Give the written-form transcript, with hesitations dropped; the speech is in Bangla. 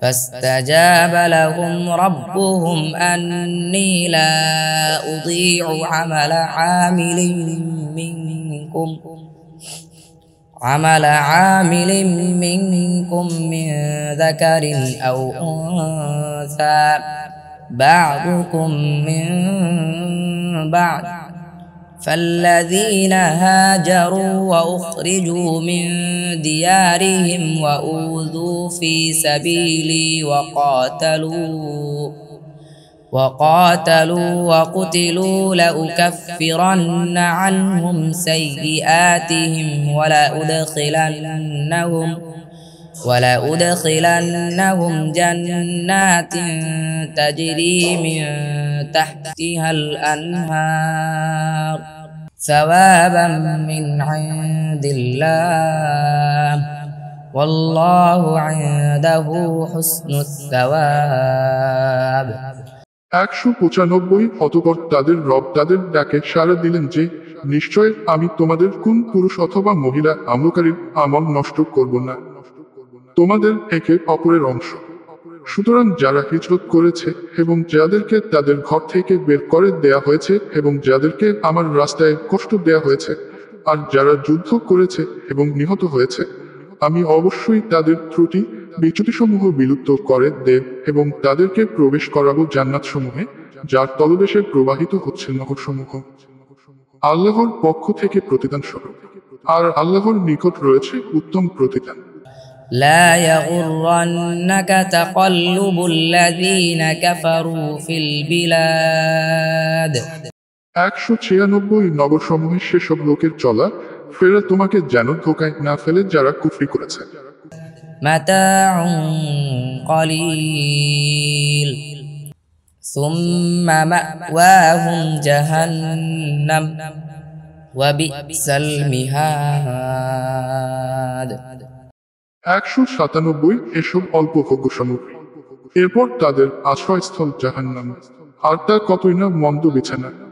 فاستجاب لهم ربهم أني لا أضيع عمل عامل منكم من ذكر أو أنثى بعضكم من بعض فالذين هاجروا وأخرجوا من ديارهم وأوذوا في سبيلي وقاتلوا وقتلوا لأكفرن عنهم سيئاتهم ولأدخلنهم جنات تجري من تحتها الأنهار ثوابا من عند الله والله عنده حسن الثواب 195 অতঃপর তাদের রব তাদের ডাকে সাড়া দিলেন যে নিশ্চয় আমি তোমাদের কোন পুরুষ অথবা মহিলা আমলকারীর আমল নষ্ট করব না, তোমাদের একে অপরের অংশ। সুতরাং যারা হিজরত করেছে এবং যাদেরকে তাদের ঘর থেকে বের করে দেয়া হয়েছে এবং যাদেরকে আমার রাস্তায় কষ্ট দেয়া হয়েছে, আর যারা যুদ্ধ করেছে এবং নিহত হয়েছে, আমি অবশ্যই তাদের ত্রুটি বিচ্যুতিসমূহ বিলুপ্ত করে দেব এবং তাদেরকে প্রবেশ করাবো জান্নাতসমূহে যার তলদেশে প্রবাহিত হচ্ছে নহরসমূহ আল্লাহর পক্ষ থেকে প্রতিদান স্বরূপ, আর আল্লাহর নিকট রয়েছে উত্তম প্রতিদান। لا يغرنك تقلب الذين كفروا في البلاد 196 নগরসমূহে সেসব লোকের চলা ফেরা তোমাকে যেন ধোঁকায় না ফেলে যারা কুফরি করেছে। متاع قليل ثم مأواهم جهنم وبئس المهاد 197 এসব অল্প ভোগ্য সামগ্রী, এরপর তাদের আশ্রয়স্থল জাহান্নাম, আর তা কতই না মন্দ বিছানা।